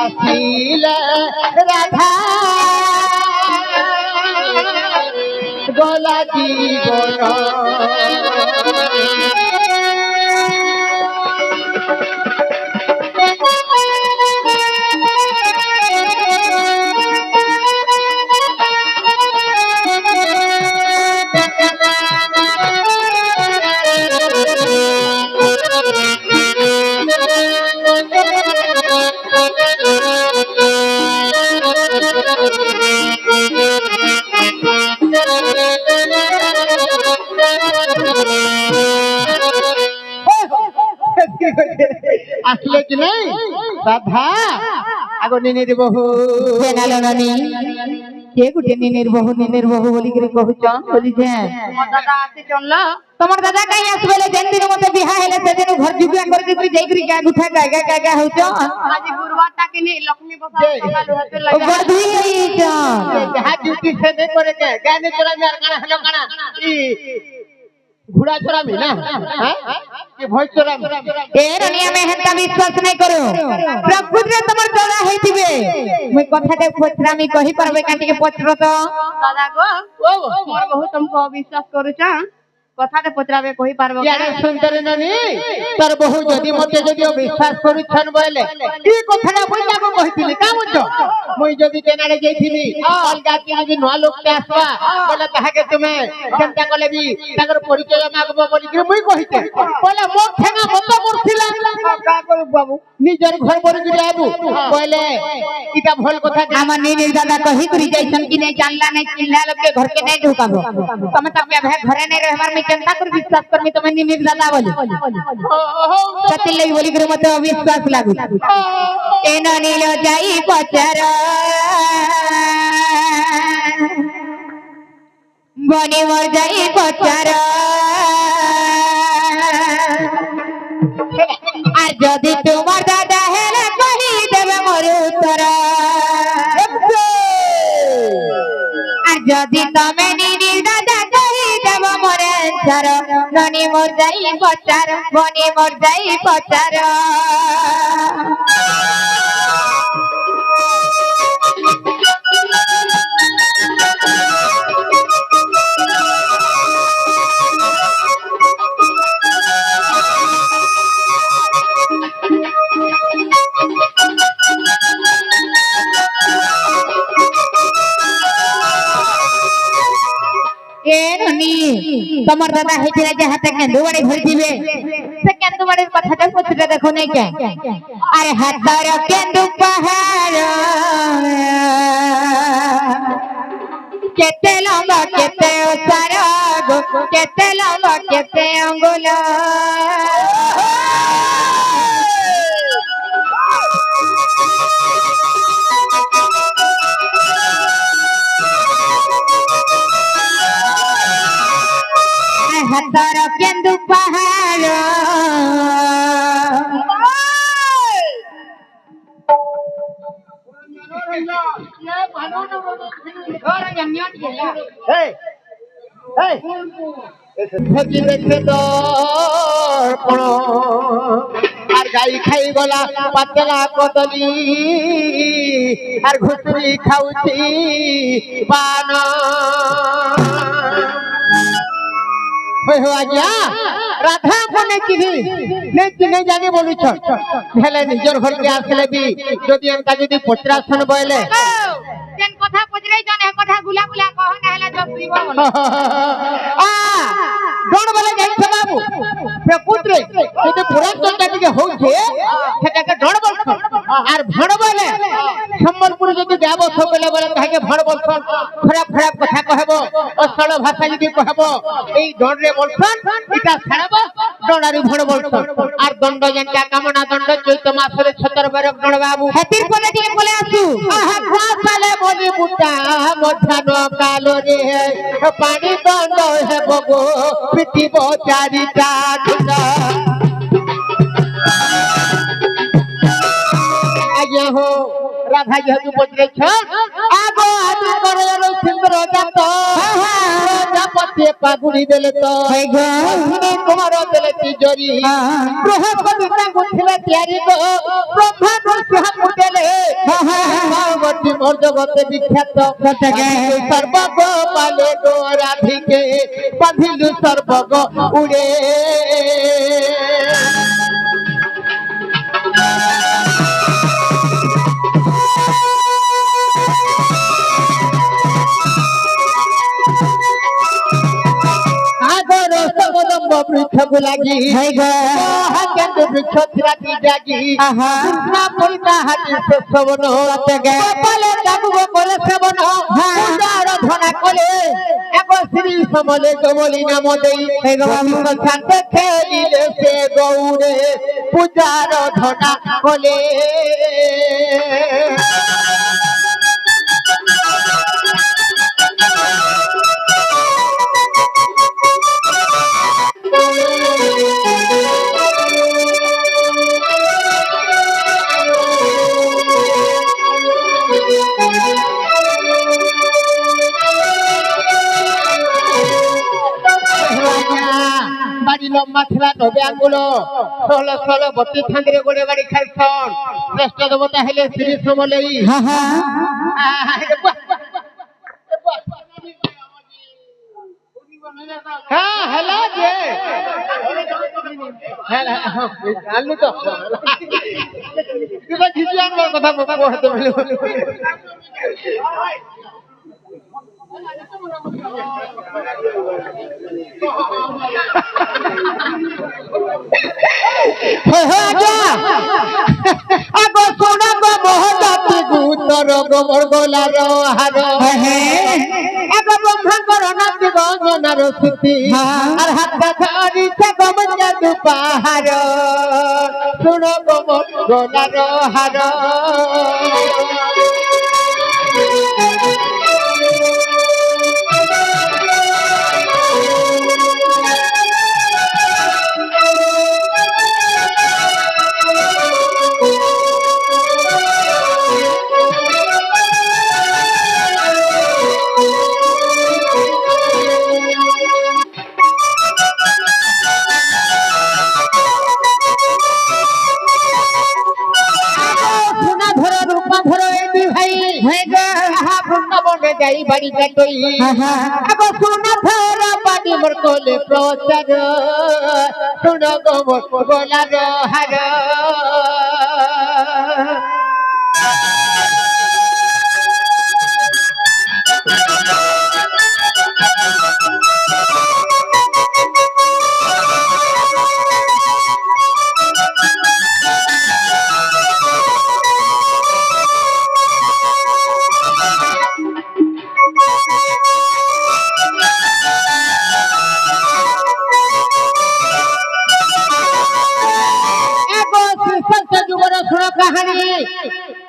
আসিলে রাধা গলা জীবন আসলে কি নেই রাধা আগ নিনির বহু নানি কে গুটে নিনের বহু বলি করে কহুছ বলিছে দাদা আসি চললা তোমার দাদা কাই আসবেলে যেন দিন মতে বিহা হেলে সেদিন ঘর জুবিয়া করে করে যাই করে গা গুঠা গা হউছ আজি গুরুবার টাকে নি লক্ষ্মী বসা সকাল হতে ও লাগে বড়ধুই হইছ যাহা ডিউটি সে নে করে কে গানে চড়ামি আর কানা হলো কানা ই ঘোড়া চড়ামি না হ্যাঁ কি ভয় চড়ামি এ রানী আমি হেনতা বিশ্বাস নাই করো প্রভুরে তোমার দাদা হইতিবে মই কথাতে পছরামি কহি পারবে কাটিকে পছর তো দাদা গো মোর বহু তুমको অবিশ্বাস করুছ কথাতে পচরাবে কই পারবো ইয়ারে সুন্দরী ননি তোর বহু যদি মতে যদি বিশ্বাস করুছন বলে কি কথাটা মই তাকে কহিছিলি কা বুঝ মই যদি কেনারে যাইছিলি অলগা কি যদি নয়া লোকতে আসবা বলে তাহাকে তুমি চিন্তা কলে বি তাকর পরিচয় মাগবো বলি কি মই কহিতে বলে মোক ঠেঙা মত করছিলা কা করব বাবু নিজের ঘর পরে যদি আবু বলে ইটা ভুল কথা আমার নিনির দাদা কহি করি যাইছন কি নাই জানলা নাই চিল্লা লোকে ঘর কে নাই ঢুকাবো তুমি তবে ঘরে নাই রহবার में चिंता कर विश्वास कर मी तुम्हें निमिर दादा बोली कति लई बोली कर मते अविश्वास लागू एनो नीलो जाई पचर बनी मर जाई पचर আর যদি তোমার দাদা হেলে কহি দেবে মোর উত্তর আর যদি তুমি নিনির দাদা কহি দেব মোর answer ননি মোর যাই পচার বনি মোর যাই পচার তোমার দাদা হইছিল যে হাতে কেন্দু বাড়ি ভরি দিবে সে কেন্দু বাড়ির কথাটা পছরে দেখো নাই কে আরে হাতার কেন্দু পাহাড় কেতে লম্বা কেতে ওসার গো কেতে লম্বা কেতে অঙ্গুল হাতার কেন্দু পাহাড় আর গাই খাই গলা পাতলা কদলি আর ঘুষুরি খাউছি পান আজ্ঞা রাধা মনে চিনি নেই জানি বলুছ হেলে নিজের ঘরকে আসলে বি যদি এমকা যদি পচরাছন বলে যেন কথা পচরাই জানে কথা গুলা গুলা কহ না হেলা জব দিব ডন বলে যাইছে বাবু প্রপুত্রে যদি পুরাতনটা টিকে হচ্ছে সেটাকে ডন বলছ আর ভণ বলে সম্বলপুর যদি যাব সকলে বলে তাকে ভণ বলছন খারাপ খারাপ কথা কহব অসল ভাষা যদি কহব এই ডনরে বলছন এটা ছাড়ব ডনারি ভণ বলছন আর দণ্ড যেটা কামনা দণ্ড চৈত মাসরে 17 বরক ডন বাবু হাতির পলে দিয়ে বলে আসু আহা সালে বলি বুটা মধ্যাহ্ন কাল রে পানি দণ্ড হে বগো পিটিব চারিটা ঢুলা আজ্ঞা হো রাধা যেহেতু বলছেন আগো আদি করে সুন্দর জাত জাপতে পাগুড়ি দেলে তো তোমার দেলে তিজরি বৃহস্পতি গুছিলে তিয়ারি গো ব্রহ্মা নৃসিংহ মুদেলে পার্বতী মোর জগতে বিখ্যাত সর্বগ পালে গো রাধিকে বাঁধিলু সর্বগ উড়ে বৃক্ষ লাগি কেন্দ্র বৃক্ষ রাতি জাগি কৃষ্ণা পরিতা হাতি শ্রবণ কপালে ডাকুব করে শ্রবণ আরাধনা করে এক শ্রী সমলে গবলি নাম দেই শান্তে খেলিলে সে গৌরে পূজার ধনা কলে বাড়ি লম্বা ছিল 90 আঙ্গুল 16 বত্রিশ ঠাঙ্গিরে গোড়ে বাড়ি খাইছন শ্রেষ্ঠ দেবতা হেলে শ্রী সমলেই হ্যাঁ হেলা যে আনলু তো তুই কিছু আনবার কথা বলতে আগো সোনা গো মহজাতি গুতর গোবর গোলার হার আগো ব্রহ্মাঙ্গর নাতি গঞ্জনার স্তুতি আর হাত ধরিছে গমঞ্জা দুপাহার শুন গোবর গোলার হার যাই বাড়ি কাটই আগো সোনা ধরা বাড়ি মোর কোলে প্রচার শুন গো মোর গোলার হার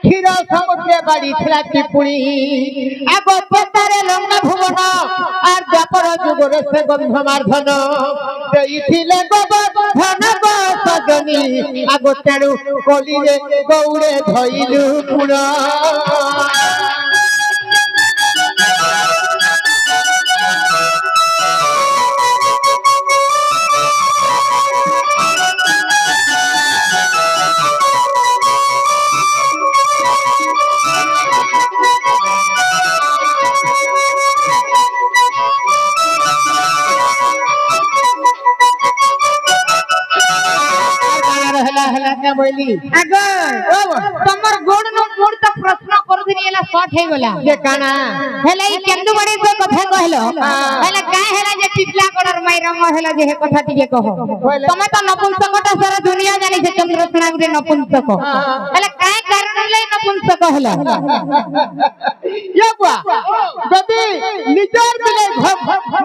ক্ষীর সমুদ্রে বাড়ি ছিল ত্রিপুরী আগ পেতারে লঙ্কা ভুবন আর ব্যাপার যুগরে সে গন্ধ মার্ধন ଦେଇଥିଲେ গোবর্ধন গো সজনী আগ তেণু কলিরে গৌড়ে ধইলু পুণ तमर गोड़ न गोड़ तक प्रश्न कर दिनी एला शॉर्ट हे गला जे काना हेला ई केंदु बड़ी से कथा कहलो हेला का हेला जे टिटला कलर माई रंग हेला जे हे कथा टिके कहो तमे तो नपुंसकता सारा दुनिया जानी से चंद्रसेना गुरे नपुंसक हेला काय कारण ले नपुंसक हेला ये बुआ जदी निजर बिले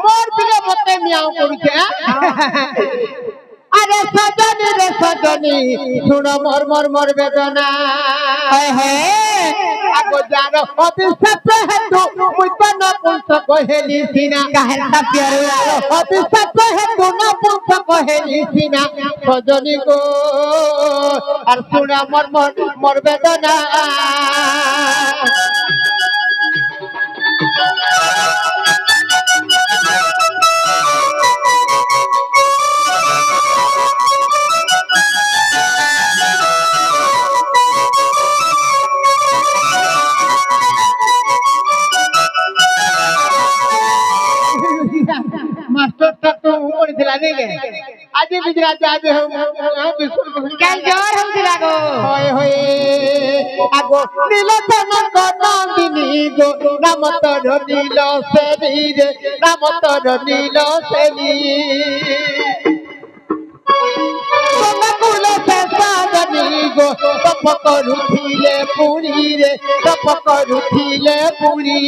मोर बिले मते मियाओ करूछे अरे सजनी सुन मोर मोर मोर वेदना है आगो जानो अभिशाप है तू मुझको न पुंस कहेली सीना कहता प्यारे अभिशाप है तू न पुंस कहेली सीना सजनी को और सुन मोर मोर मोर वेदना ପଡିଥିଲା ନାଇଁ କେ ଆଜି ଗୁଜରାଟ ଆଜି କାল ଜୋର ହଉଥିଲା ଗো ହୋଏ ହୋଏ আগো নীলতন নন্দিনী গো নাম তোর নীল সেনী রে নাম তোর নীল সেনী বকুল সাজনী গো তপ করুছিলে পুরী রে তপ করুছিলে পুরী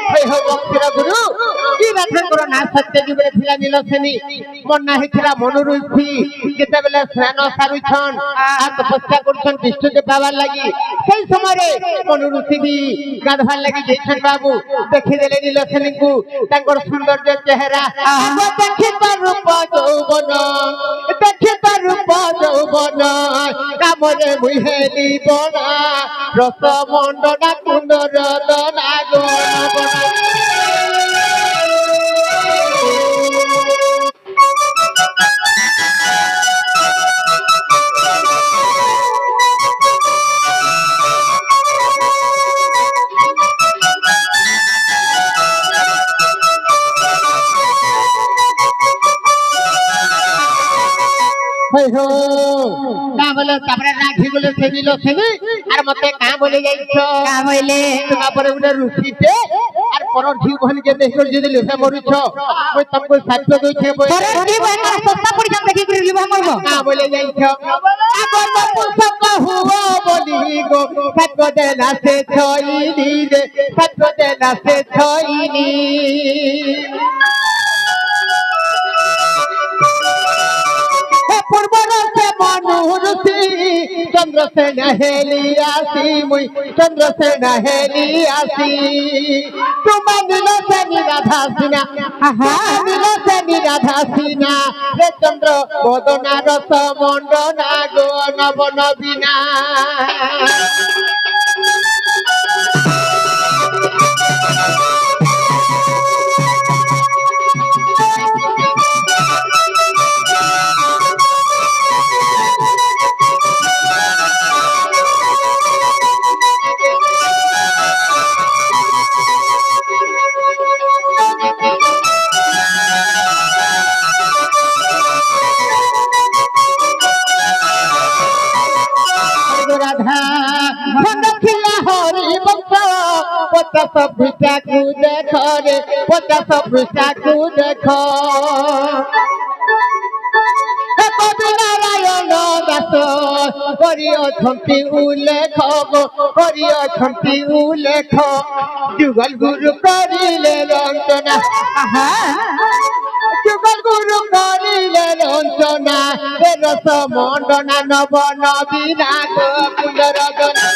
হই হো বক্সির গুরু কি রাধাঙ্কর না সত্য যুগে ଥିଲା নীল সেনী মন্না হেছিলা মনোরুদ্ধি যেতেবেলে স্নান সারুছন আর তপস্যা করছন বিষ্ণুকে পাবার লাগি সেই সময়ে মনোরুদ্ধি দি গাধবার লাগি যাইছন বাবু দেখিদেলে নীল সেনীଙ୍କୁ ତାଙ୍କର ସୌନ୍ଦର୍ଯ୍ୟ ଚେହେରା ଦେଖି ତାର ରୂପ ଯୌବନ ଦେଖି ତାର ରୂପ ଯୌବନ କାମରେ ମୁହେଲି ବଣା ରସ ମଣ୍ଡନା କୁଣ୍ଡର ଦନା ଗଣ না বলে তারপরে রাখি বলে সেদিল সেদি আর মতে কাঁ বলে যাইছ কা বইলে তারপরে উনি রুচিতে আর পরর জীবনকে দেখো যদি লিখে মরুছ ওই তমকো সাথে দইছে বই পরে কি বইনা সস্তা পড়ি যাম দেখি করে লিবা মরবো কাঁ বলে যাইছ আগর পুস্তক হুয়া বলি গো সাথে দেনা সে ছইনি রে সাথে দেনা সে ছইনি পূর্বরসে মনুরসি চন্দ্রসেন হেলিয়াসি মুই চন্দ্রসেন হেলিয়াসি তোমার নীল সেনী রাধা সিনা নীল সেনী রাধা সিনা রে চন্দ্র বদনা রস মন্ডনা গো নব নবীনা রাধা খিলা হরি বংশ পচাশ ভিটাকু দেখ রে পচাশ ভিটাকু দেখ কবি নারায়ণ দাস করি অছন্তি উল্লেখ করি অছন্তি উল্লেখ যুগল গুরু করিলে রঞ্জনা যুগল গুরু করিলে রঞ্জনা রস মন্ডনা নব নবীনা গোকুল রজনা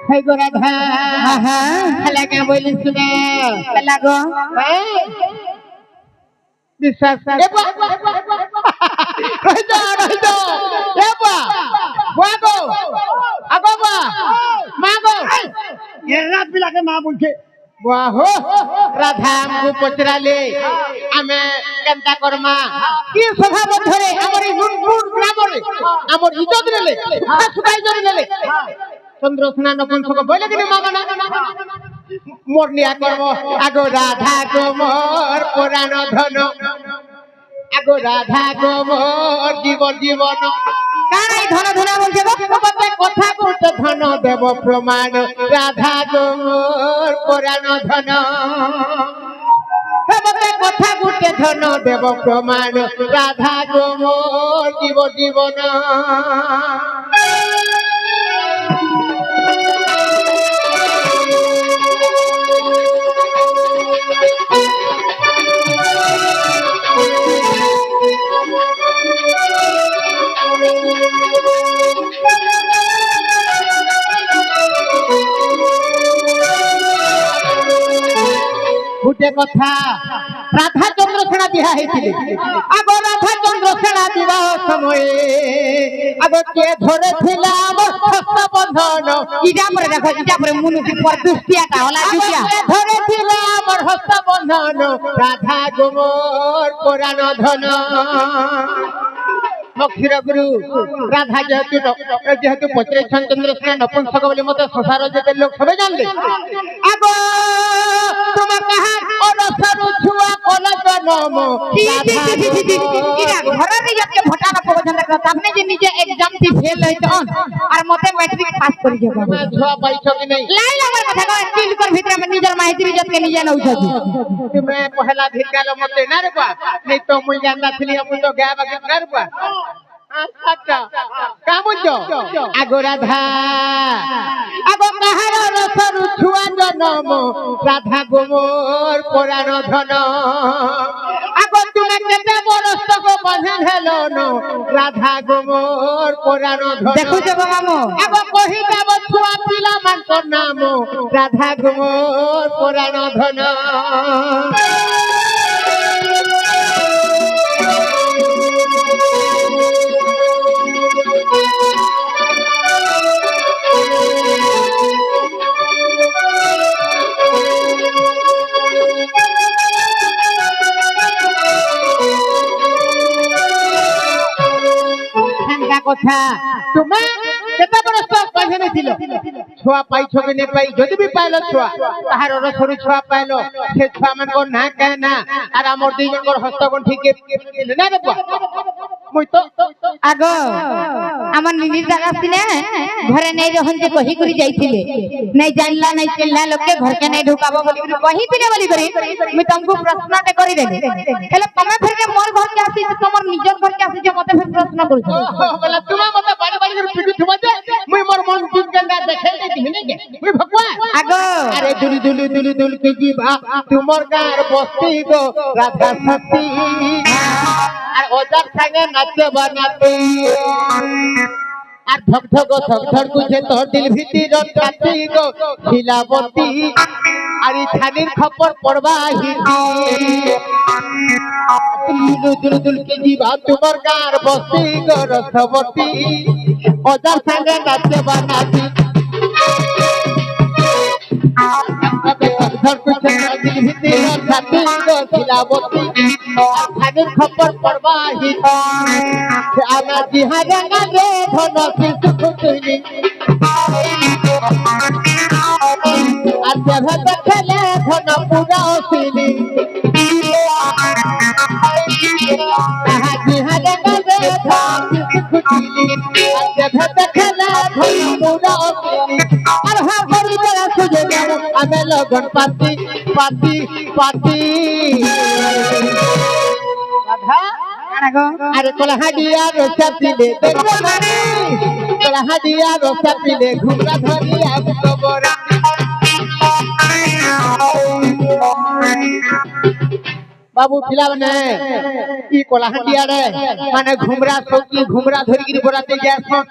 है गो राधा खाला क्या बोली सुने লাগো বিশ্বাস रह जा ए बा गो আগো বা মা গো ये रात भी लाके मां बोलछे বাহো রাধা আমকু পচরালে আমি কেনতা করমা কি স্বভাব ধরে আমরি নুনপুর গ্রামরে আমর ইজ্জত নেলে সুদাই জরি নেলে চন্দ্রসেনা নপুংসক বলে দিনে মামা না মোর নিয়া কর্ম আগো রাধা গো মোর পুরাণ ধন আগো রাধা গো মোর জীবন জীবন কাই ধন ধন বলছে গো তোমাকে কথা বলতে ধন দেব প্রমাণ রাধা গো মোর পুরাণ ধন তোমাকে কথা বলতে ধন দেব প্রমাণ রাধা গো মোর জীবন জীবন গুটে কথা রাধা চন্দ্রসেনা বিহা হয়েছিল আগ রাধা চন্দ্রসেনা বিবাহ সময়ে আগ কে ধরেছিল আমার হস্ত বন্ধন ইটা পরে দেখো ইটা পরে মুনুকি পর দুষ্টিয়াটা হলা দুটিয়া ধরেছিল আমার হস্ত বন্ধন রাধা গোমর পুরাণ ধন মক্ষীর গুরু রাধা যেহেতু পচরেছেন চন্দ্রসেনা নপুংসক বলে মতো সংসার যেতে লোক সবাই জানলে আগ তোমার কাহার অরসরু ছুয়া কল জনম ইটা ঘরে যাকে ভোটার পছন্দ করতে আপনি যে নিজে এক্সাম টি ফেল হইছন আর মতে ম্যাট্রিক পাস করি যাব ছুয়া পাইছ কি নাই লাই আমার কথা কয় তিলকর ভিতরে আমি নিজের মাহিতি বিজতকে নিজে নউছছি তুমি পহলা ধিকাল মতে না রে বা নাই তো মুই জানা ছিলি আমি তো গা বাকি না রে বা আচ্ছা কামুজ আগো রাধা আগো কাহার রসরু ছুয়া জনম রাধা গোমর পুরাণ ধন আগো তুমি কেতে বরস্তক বাঁধে হেলন রাধা গোমর পুরাণ ধন দেখুছ বাবামো আগো কহি যাব ছুয়া পিলা মানকর নাম রাধা গোমর পুরাণ ধন কথা তুমি কেতে বরস পাইছে নেছিল ছুয়া পাইছ কি নে পাই যদি বি পাইল ছুয়া তাহার রসরু ছুয়া পাইল সে ছুয়া মানকর না কায় না আর আমার দুই জনকর হস্তগণ্ঠি কে না রে বা মুই তো আগো আমার নিনির জায়গা ছিল ঘরে নাই রহন যে কহি করি যাইছিলে নাই জানলা নাই চিল্লা লোকে ঘরকে নাই ঢুকাবো বলি কহিছিলে বলি করি আমি तुमको প্রশ্নটা করি দেলি তাহলে তুমি ফির যে মোর ঘরকে আসি তোমার নিজের ঘরকে আসি যে মতে ফির প্রশ্ন করছ বলে তুমি মতে বাড়ি বাড়ি করে পিটু থুবা দে মুই মোর মন দিন গঙ্গা দেখে দেই মিনে গে মুই ভগবান আগো আরে দুলি দুলি দুলি দুলি কি জীবা তোমার গার বস্তি গো রাধা সতী আর ওজার সঙ্গে নাচে বানাতে আর ধক ধক কুছে তোর দিল ভিতর কাটি গো শিলাবতী আর এই থানির খবর পড়বা হিতি দুলু দুলু দুল কি জীবা তোমার গার বস্তি গো রসবতী ওজার সঙ্গে নাচে বানাতে ধর কুছে তোর দিল ভিতর কাটি গো শিলাবতী আর থানির খবর পড়বা হিতি আনা জিহারে গালে ধন শিশু খুতুনি আর যেভাবে দেখলে ধন পুরা অসিলি আহা জিহারে গালে ধন শিশু খুতুনি আর যেভাবে দেখলে ধন পুরা অসিলি আর হা করি তারা সুজে গেল আমি লগন পাতি পাতি পাতি রাধা আরে কলহাডিয়া রসা পিলে কলহাডিয়া রসা পিলে ঘুমরা ধরি আবু কবরা বাবু পিলা মানে ই কলহাডিয়া রে মানে ঘুমরা সকি ঘুমরা ধরি গিরি বরাতে যাসন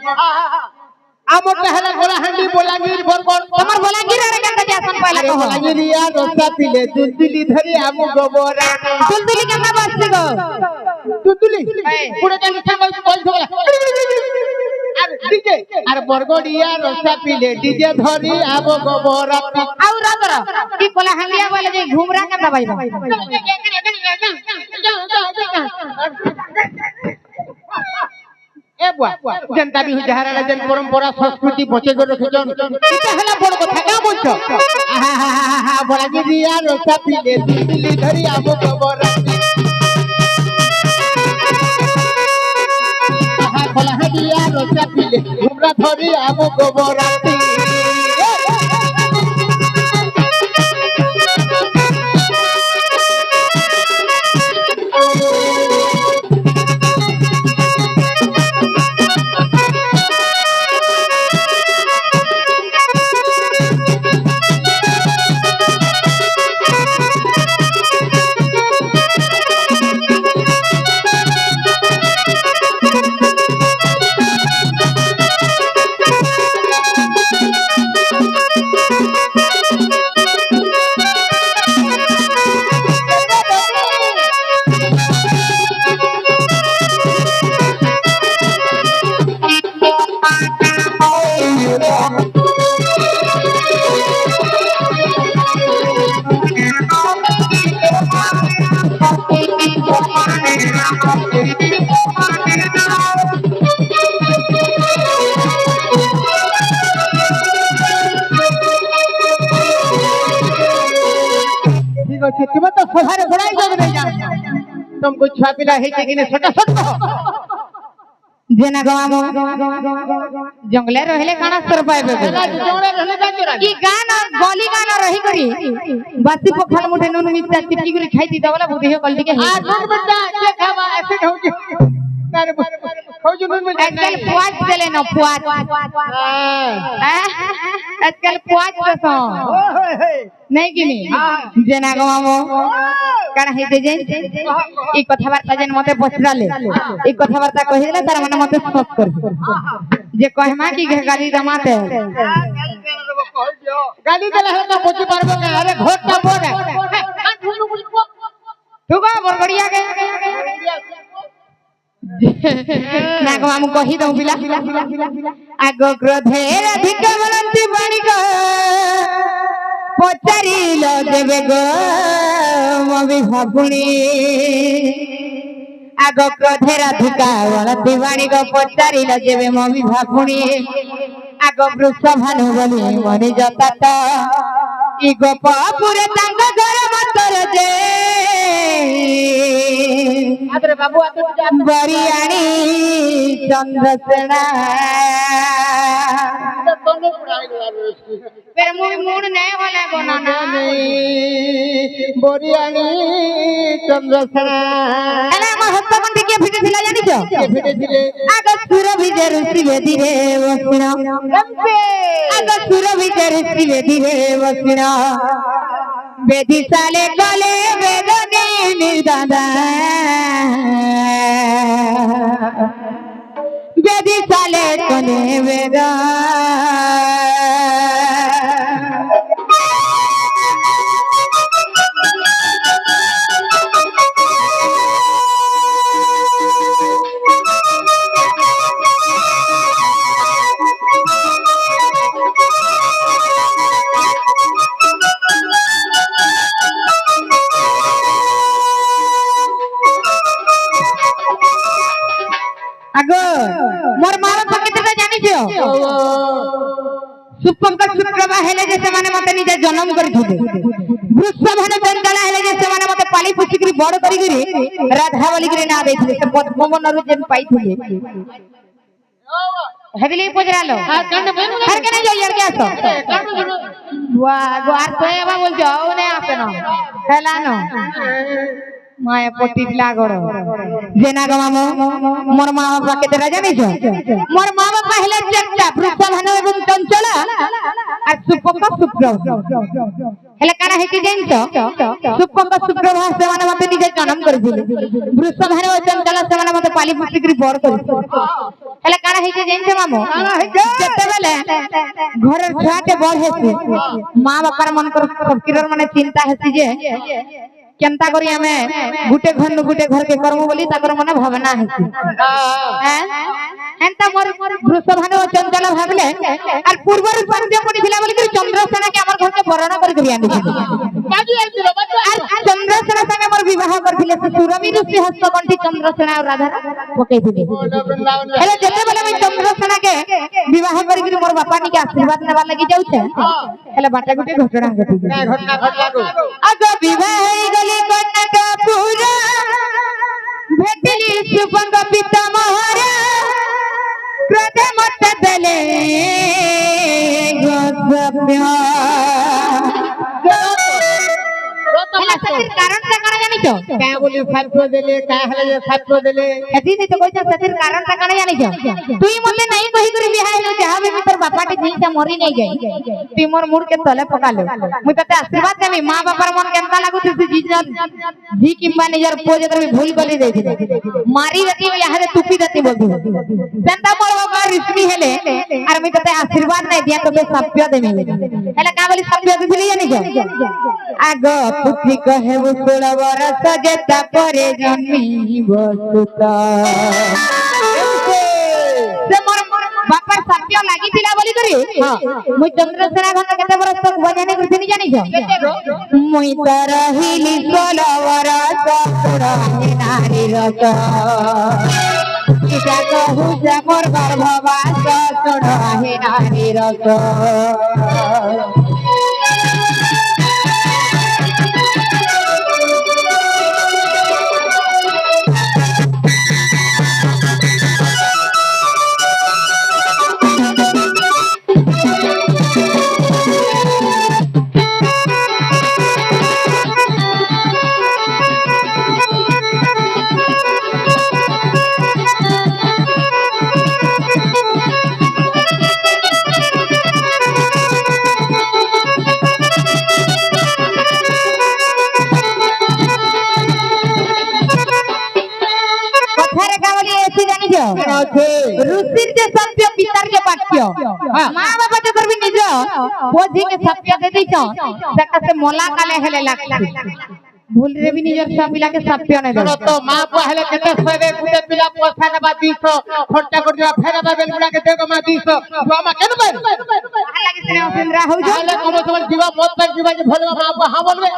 আমো পহলা কলহান্ডি বলাগির বরগড় তোমার বলাগির আরে কেনটা যাসন পয়লা কহ কলহাডিয়া রসা পিলে দুলদুলি ধরি আবু কবরা দুলদুলি কেমন বাজছে গো দুলদুলি পুরো জানি সবাই বলছো আর ডিজে আর বরগড়িয়া রসা পিলে ডিজে ধরি আবো গোবরাতি আউ রাতর কি কোলা হালিয়া বলে যে ঘুমরা কেনটা বাইবা এ বুয়া জনতা বি যাহারা যেন পরম্পরা সংস্কৃতি বচে গো রখিছন এটা হলা বড় কথা কা বলছো আহা বলা গিয়া রসা পিলে দুলদুলি ধরি আবো গোবরাতি কলহাডিয়া রসা পিলে ঘুমরা ধরি আবু গোবরাতি ठीक अच्छे तुम तो सहारे बड़ाई जग नहीं जान तुमको छुआ पिला है कि ने छोटा छोटा जेना गवामो जंगले रहले काना सर पाएबे जोड़े रहले जा के की गाना गली गाना रही करी बासी पोखल मुठे नून मिर्चा चिपकी करी खाई दी दवला बुधियो गलती के आ नून बेटा ये खावा ऐसे हो जी नारे खाओ जो नून बेटा आजकल पुआज चले न पुआज आजकल पुआज तो नहीं कि नहीं जेना गवामो काना हेते जे ई कथावार्ता जेन मते पछराले ई कथावार्ता कहिला तार माने मते सस कर जे कहमा की गाली दमाते गाली देला है तो पहुंची पारबो के अरे घोटा बोल तू का बरगड़िया के ना को हम कहि दऊ बिला आगो क्रोधेर अधिक बनंती बाणी को पचारिलो देबे गो मबी भापुणी आगो क्रोधेर अधिक बनंती बाणी को पचारिलो देबे मबी भापुणी आगो वृषभानु बोली मने जतात ई गोपापुरे तांग घर मतर जे आदरे बाबू आदरे बरियाणी चंद्रसेना तोने पढ़ाई करा फिर मूड नहीं वाला बनाना बोरियानी चंद्रसेना एला महत्व मंडी के फिटे थिला जानि छ के फिटे थिले आग सुर विजय ऋषि वेदी रे वसिना गंपे आग सुर विजय ऋषि वेदी रे वसिना वेदी साले गले वेदने निर्दादा वेदी साले कने वेदा आगो मोर मां बाप केतेटा जानि छ सुपंकर शुक्रवा हेले जे माने मते निजे जन्म करथिले वृषभानु चंचला हेले जे माने मते पाली पुछि करी बड़ करी करी राधा बोली करी ना देथिले से पद्मवन रु जेन पाइथिले हेदली पुजरालो कांड बेनु हर केने जो यार के आसो वाह गोर तोयबा बोल जाओ ने आसे न हेला न माया पोटी लागड़ जेना गमामो मोर मां बाप केतेटा जानि छ मोर मां बाप हेले चट्टा वृषभानु एवं चंचला আর সুপঙ্ক শুক্র হেলে কানা হেতি জানিছ সুপঙ্ক শুক্র সেমানে মতে নিজে জন্ম করিছিল বৃষভানু ও চঞ্চলা সেমানে মতে পালি পুষি করি বড় করিছিল হেলে কানা হেতি জানিছ মামু যেতেবেলে ঘরের ছুয়াতে বড় হেছি মা বাপার মনকর ফকিরর মানে চিন্তা হেছি যে केनता करी हमें गुटे घर नु गुटे घर के करमु बोली ताकर मने भावना हेसी एंता मोर वृषभानु और चंचला भागले और पूर्वर पंजे पड़ी थिला बोली कि चंद्रसेना के हमर घर के बरण करी करी आनी बाजी आइलो और चंद्रसेना संगे मोर विवाह करथिले सुरवी ऋषि हस्तकंठी चंद्रसेना और राधा पकई थिले हेले जते बेले मैं चंद्रसेना के विवाह करी करी मोर बापा नि के आशीर्वाद नेबा लागि जाउ छे हेले बाटा गुटे घटना घटी घटना घट लागो अग विवाह गली कनक पूरा भेटली सुपंग पिता महारा क्रोध मत दले गोसप्य हेला सतिर कारण का काना जानि छ का बोली फाटो देले का हले जे फाटो देले एती नहीं तो कोई सतिर कारण का काना जानि छ तुई मते नहीं कहि करी बिहा हेलो जहां भी तोर बापा के जीता मरी नहीं जाई तुई मोर मुड़ के तले पकालो मुई तते आशीर्वाद देबी मां बापार मन केनता लागु थी जी किंबा निजर पो जे तोर भूल करी देथि मारी रती यहां रे तुपी देती बोलथि सेंता मोर बापा रिश्मी हेले आर मुई तते आशीर्वाद नहीं दिया तते सभ्य देमी हेला का बोली सभ्य दिथि जानि छ आग पुत्री कहे वो 16 बरस जेता परे जन्मी बसुता से मोर बापा सत्य लागि थिला बोली करी मुई चंद्रसेना घन केते बरस तक बजाने करथिनी जानि छ मुई तर हिली 16 बरस पुरानी नारी रस इटा कहू से मोर गर्भवास छोड़ाहे नारी रस ऋषिर के सत्य पितर के वाक्य माँ बाबा जो करबी निज बोझी के सत्य दे दी छ सका से मोला काले हेले लागती भूल रे भी निजर सब पिला के सत्य नै दे तो माँ पहले केते सोबे गुटे पिला पोसा न बाती सो खर्चा कर दिया फेर बाबे गुडा के देगो मा दी सो मामा केन बे लागे से सिंद्रा हो जा पहले कोनो समझ जीवा मत तक जीवा जे भले माँ को हां बोलबे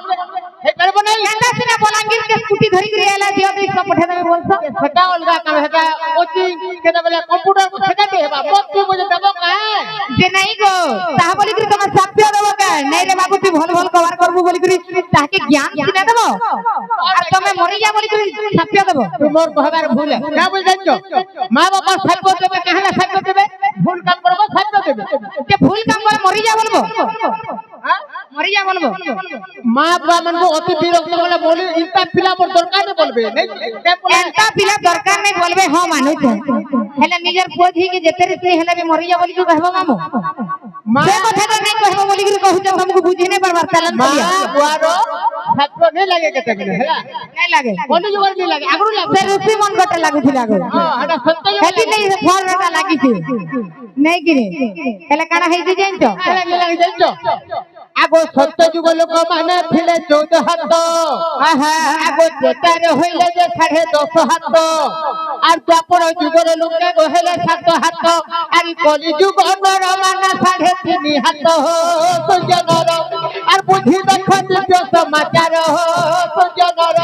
हे करबो नहीं एंदा सिना बोलांगिर के स्कूटी धरी के आला दियो दे सब पठे देबे बोलसो सेटा अलगा काम हेता ओची केते बोले कंप्यूटर को सेटा दे बा मत तू मुझे देबो का जे नहीं गो ता बोली कि तुम सत्य देबो का नहीं रे बाबू तू भल भल कवर करबो बोली कि ताके ज्ञान सिना देबो আর তুমি মরি যা বলি তুমি সত্য দেব তোমার কহবার ভুল है क्या बोल जानो मां बाप सत्य देबे कहला सत्य देबे भूल काम करबो सत्य देबे যে ভুল কাম করে মরি যা বলবো हां মরি যা বলবো मां बाप मन को অতি বিরক্ত বলে বলি ইনতা পিলা মোর দরকার নেই বলবে नहीं এন্তা পিলা দরকার নেই বলবে হ্যাঁ মানুষ হেলে নিজের পোঝি কি যেতে রে হেলে भी মরি যা বলি কি कहबो मामू मां से কথা তো नहीं कहबो बोली कि कहू त हमको बुझी नहीं परबार चलन मां बुआरो सत्य नहीं लगे केते बोले है नहीं लागे कोनी जुगर नहीं लगे आगरू से ऋषि मन गटे लागु थिला गो हां हटा सत्य हेती नहीं फल रटा लागी थी नहीं गिरे हेले काना हेई जे जानतो लगे जानो আগো সত্য যুগ লোক মানে ফিলে 14 হাত আগো যেটারে হইলে যে 10.5 হাত আর চাপড় যুগর লোকে গহেলে 7 হাত আর কলি যুগ নর মানে 3.5 হাত সুজনর আর বুঝি দেখো দিব্য সমাচার সুজনর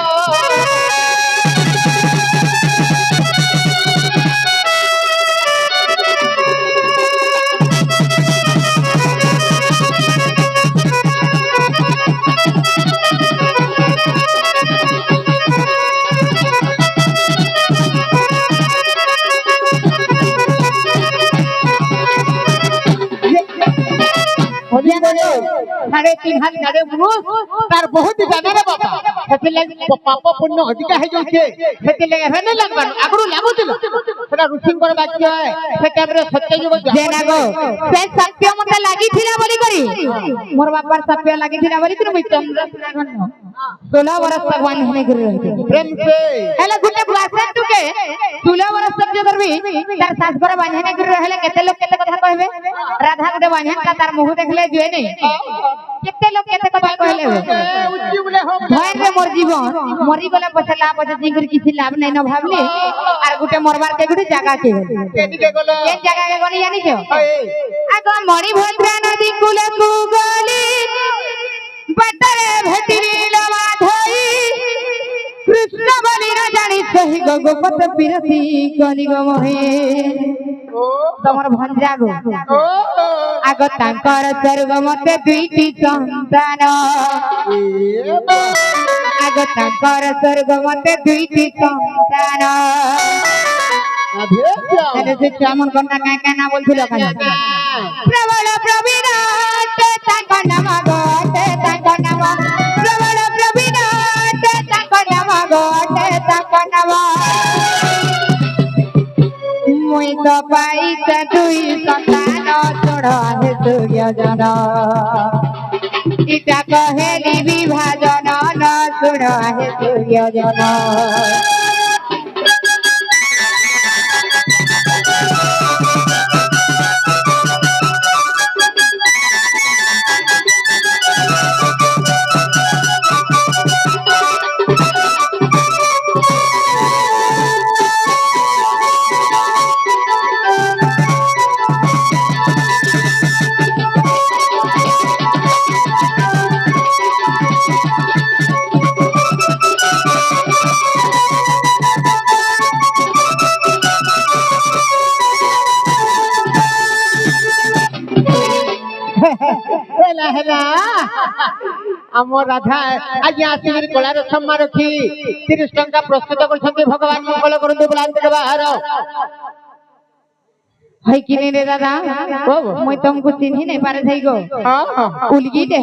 साढ़े 3 हाथ गाड़े पुरुष तार बहुत जाने रे बाबा सेते लागि पाप पुण्य अधिका है जोछे सेते लागि रहने लगबान आगरू लागुतिलो सेटा ऋषि कर वाक्य है से टाइम रे सत्य जुग जेना गो से सत्य मते लागि थिला बोली करी मोर बापर सत्य लागि थिला बोली कि मुई चंद्रसेना घन 16 वर्ष तक वन होने कर रहे प्रेम से हेले गुटे बुआसे तुके 16 वर्ष तक जो करबी तार सास पर बांधने कर हेले केते लोग केते कथा कहबे राधा गुटे बांधन का तार मुंह देखले जुए नहीं केते लोग केते कथा कहले उच्ची बोले हम भय रे मोर जीवन मरी गला पछला पछ जिंगर किछि लाभ नै न भाबले आर गुटे मरबार के गुटे जगह के केदिके गलो के जगह के गनी जानि छो आगो मणि भद्रा नदी कुले कुगली बटरे भेटिली लवा धई कृष्ण बलि न जानि सही गोपत पिरसी कली गो मोहे तमर भंजा गो आगो तांकर स्वर्ग मते दुईटी संतान आगो तांकर स्वर्ग मते दुईटी संतान अरे से चामन कन्ना काय काय ना बोलथिलो कानी प्रबल प्रविराट तांको नाम गोटे तांको नाम प्रबल प्रविराट तांको नाम गोटे तांको नाम मुई तो पाई से दुई संतान छोड़ हे सूर्य जन इटा कहेली विभाजन न छोड़ हे सूर्य जन ହେଲା ହେଲା ଆମ ରାଧା ଆଜି ଆସିକିରି କଳାର ସମ୍ମାନ ରଖି 30 ଟଙ୍କା ପ୍ରସ୍ତୁତ କରିଛନ୍ତି ଭଗବାନ ମଙ୍ଗଳ କରନ୍ତୁ ବୁଲାନ୍ତି ବାହାର है कि नहीं रे दादा मुई तुमको चिन्ही नहीं पारे थई गो ହଁ उलगी दे